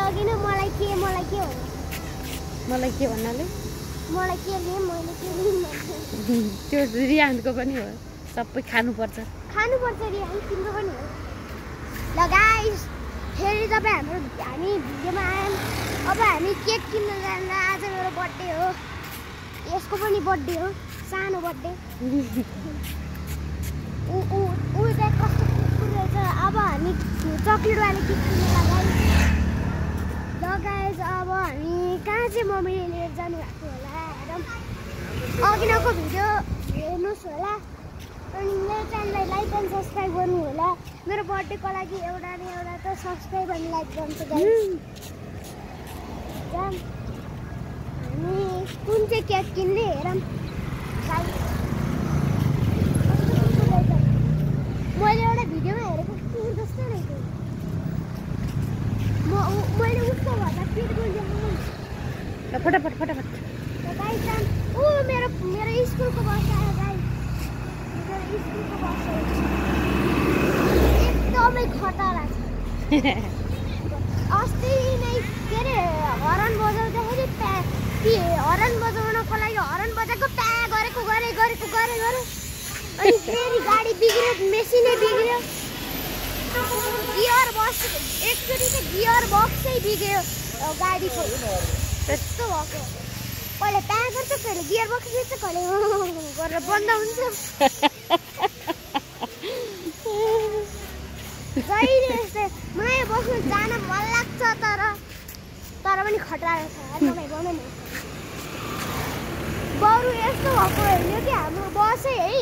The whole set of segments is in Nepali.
लगिन मलाई के भन्नु मलाई के भन्नाले मलाई के लिएँ मैले के लिएँ त्यो रियानको पनि हो सबै खानुपर्छ रियान तिम्रो पनि हो ल गाइस फेरि तपाईँ हामी भिडियोमा आयौँ अब हामी केक किन्न जाँदा आज मेरो बर्थडे हो यसको पनि बर्थडे हो सानो बर्थडे ऊ चाहिँ कस्तो कुकुर रहेछ अब हामी चक्लेटवाले केक किन्न लाग्यो ल गाइस अब हामी कहाँ चाहिँ मम्मीले लिएर जानुभएको होला हेरौँ अघिनको भिडियो हेर्नुहोस् होला अनि मेरो च्यानललाई लाइक एन्ड सब्सक्राइब गर्नु होला मेरो बर्थडेको लागि एउटा न एउटा त सब्सक्राइब अनि लाइक गर्नु गाइस हामी कुन चाहिँ केक किन्ने हेरौँ मैले एउटा भिडियोमा हेरेको कुकुर जस्तो रहेछ मैले उसको भन्दा पिटबुल देखाउँ फटाफट गाइस ओ मेरो स्कुलको बस आयो गाइस मेरो स्कुलको बस एकदमै खतरा छ अस्ति नै के अरे हरन बजाउँदाखेरि हरन बजाउनको लागि हरन बजाएको गरेको अनि फेरि गाडी बिग्रियो मेसिनै बिग्रियो गियर बक्स एकचोटि चाहिँ गियर बक्सै बिग्रियो गाडीको त्यस्तो भएको कहिले प्याक गर्छ कहिले गियर बक्स बिग्छ कहिले गरेर बन्द हुन्छ जहिले यस्तै मलाई बस्नु जान मन लाग्छ तर पनि खतरा रहेछ तपाईँ भन्नु न बरु यस्तो भएको होइन कि हाम्रो बसै है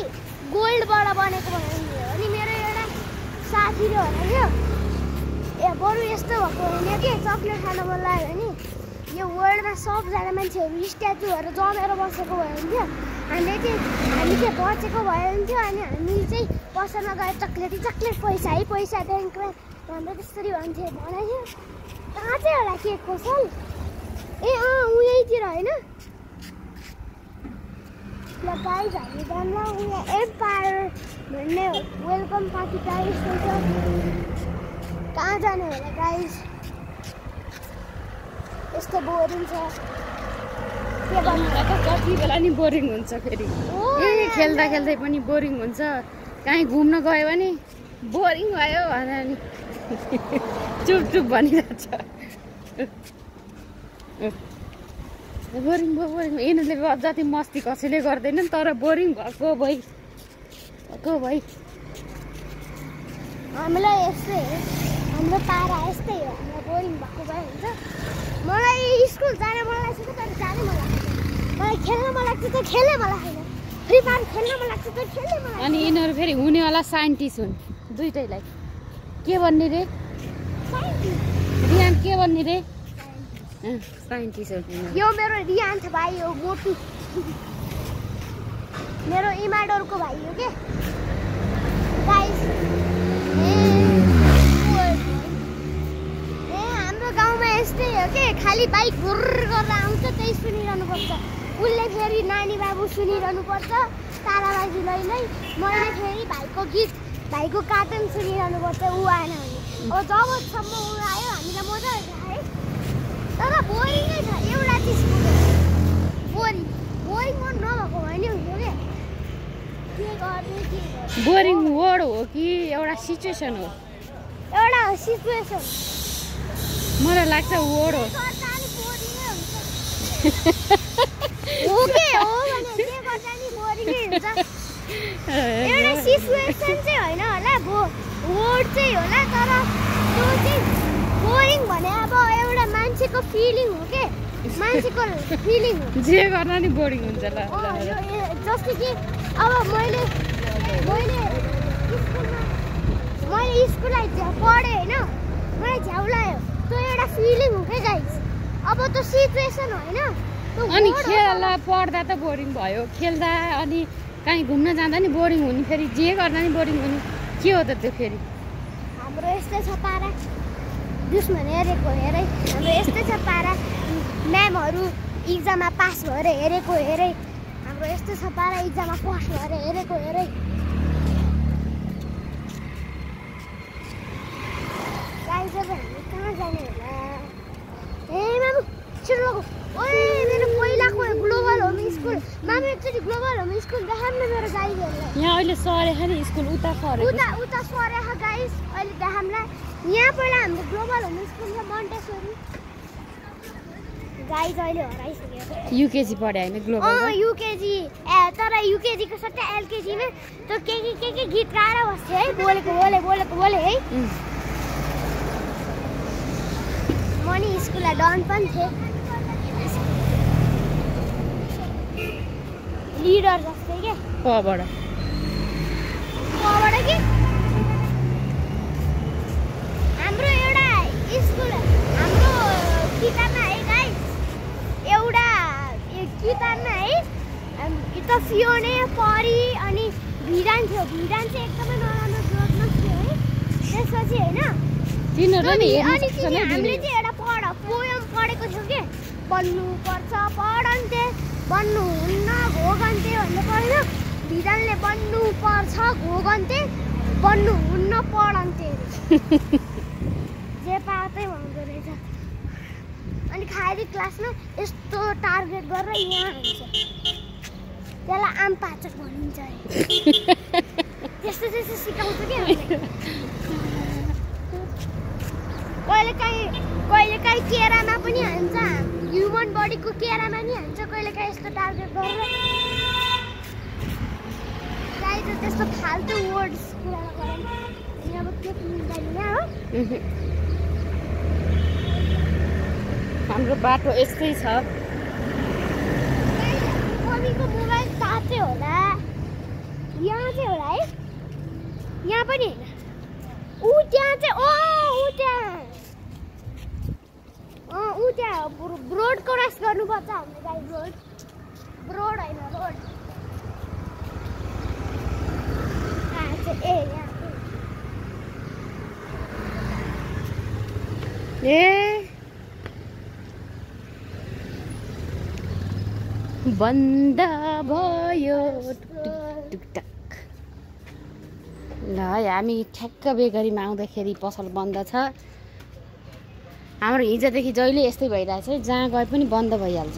गोल्डबाट बनेको भयो अनि मेरो एउटा साथीले भन्यो ए बरु यस्तो भएको होइन कि चक्लेट खान मन लाग्यो भने यो वर्ल्डमा सबजना मान्छेहरू स्ट्याचुहरू जमेर बसेको भयो हुन्थ्यो हामी चाहिँ बचेको भयो हुन्थ्यो अनि हामी चाहिँ पसलमा गएर चक्लेट पैसा ब्याङ्कमा हाम्रो त्यसरी भन्थ्यो भनेको कहाँ चाहिँ होला केक पसल ए ऊ यहीँतिर होइन ल गाइस हामी जान्ला उयो एम्पायर भन्ने वेलकम पार्टी गाइस हुन्छ कहाँ जाने होला गाइस यस्तो बोरिङ छ के भन्नु कति बेला नि बोरिङ हुन्छ फेरि खेल्दै पनि बोरिङ हुन्छ कहीँ घुम्न गयो भने बोरिङ भयो भनेर नि चुप भनिरहेछ बोरिङ यिनीहरूले जति मस्ती कसैले गर्दैनन् तर बोरिङ भएको भइ हामीलाई यस्तै हो हाम्रो पारा यस्तै हो हाम्रो बोरिङ भएको भए हुन्छ मलाई स्कुल जान मन लाग्छ तर जानै मन लाग्छ मलाई खेल्न मन लाग्छ त खेल्नै मन लाग्दैन फ्री फायर खेल्न मन लाग्छ त खेल्नै मन लाग्छ अनि यिनीहरू फेरि हुनेवाला साइन्टिस्ट हुन् दुइटैलाई के भन्ने रे रियान के भन्ने रे साइन्टिस्ट हो यो मेरो रियान छ भाइ हो मोटु मेरो इमाडोरको भाइ हो के गाइस हाम्रो गाउँमा यस्तै हो के खाली बाइक घुर गरेर आउँछ त्यही सुनिरहनुपर्छ उसले फेरि नानी बाबु सुनिरहनुपर्छ ताराबाजी लैलै मैले फेरि भाइको कार्टुन सुनिरहनुपर्छ ऊ आएन भने अब जबसम्म ऊ आयो हामीलाई मजा आउँछ है तर बोरिङै छ एउटा चिजको बोरिङ नभएको भयो नि हुन्थ्यो के गर्ने बोरिङ वर्ड हो कि एउटा सिचुएसन हो एउटा सिचुएसन मलाई लाग्छ वर्ड हो एउटा सिचुएसन चाहिँ होइन होला वर्ड चाहिँ होला तर त्यो चाहिँ बोरिङ भने अब एउटा मान्छेको फिलिङ हो के मान्छेको फिलिङ हो जे गर्दा नि बोरिङ हुन्छ ल जस्तो कि अब मैले स्कुललाई पढेँ होइन मलाई झ्याउ लाग्यो त्यो एउटा फिलिङ हो क्या गाइस अब त्यो सिचुएसन होइन अनि खेल्दा पढ्दा त बोरिङ भयो खेल्दा अनि कहीँ घुम्न जाँदा नि बोरिङ हुने फेरि जे गर्दा नि बोरिङ हुने के हो त त्यो फेरि हाम्रो यस्तै छ पारा दुश्मन हेरेको हेरै हाम्रो यस्तै छ पारा म्यामहरू इक्जाममा पास भएर हेरेको हेरै हाम्रो यस्तो छ पारा इक्जाममा पास भएर हेरेको हेरै गाइस अब हामी कहाँ जाने होला एकचोटि ग्लोबल होम स्कुल देखाउँ न मेरो गाइजहरूलाई। यहाँ अहिले सरेछ नि स्कुल उता सरेको उता सरेछ गाइस, अहिले देखाउँलाई। यहाँ पहिला हाम्रो ग्लोबल होम स्कुल छ मन्टेसरी। गाइस अहिले हराइसक्यो। युकेजी पढ्यो होइन ग्लोबल युकेजी तर युकेजीको सट्टा एलकेजीमा त के गीत गाएर बस्थ्यो है। बोले है। म नि स्कुलमा डन पनि थिएँ, लिडर जस्तै के पबाट कि हाम्रो एउटा स्कुल हाम्रो किताबमा है गाइस, एउटा किताबमा है त फियोने परी अनि भिडान थियो। भिडान चाहिँ एकदमै नराम्रो ग्रोथ थियो है। त्यसपछि होइन तिनीहरू नि अनि हामीले चाहिँ एउटा पोयम पढेको थियौँ के, बन्नुपर्छ पढन्ते बन्नुहुन्न घोगन्ते भन्ने पढ्यो। भिडानले बन्नुपर्छ घोगन्ते बन्नुहुन्न पढन्ते जे पाएतै भन्दो रहेछ। अनि खाली क्लासमा यस्तो टार्गेट गरेर यहाँ हुन्छ, त्यसलाई आम पाचक भनिन्छ अरे। त्यस्तो सिकाउँछ कि हामीले। कहिलेकाहीँ केरामा पनि हान्छ, ह्युमन बडीको केरामा नि हान्छ कहिलेकाहीँ यस्तो टार्गेट गरेर। गाई त त्यस्तो फाल्तु वर्ड्स कुरा गरेन। अनि अब के मिल्दैन हो। हाम्रो बाटो यस्तै छ। मम्मीको मोबाइल तातै होला, यहाँ चाहिँ होला है, यहाँ पनि होइन। त्यहाँ चाहिँ त्यहाँ रोड क्रस गर्नुपर्छ हामीले गाई। रोड होइन रोड। बन्द भयो टुकटक। ल हामी ठ्याक्क बेकरीमा आउँदाखेरि पसल बन्द छ। हाम्रो हिजोदेखि जहिले यस्तै भइरहेछ है, जहाँ गए पनि बन्द भइहाल्छ।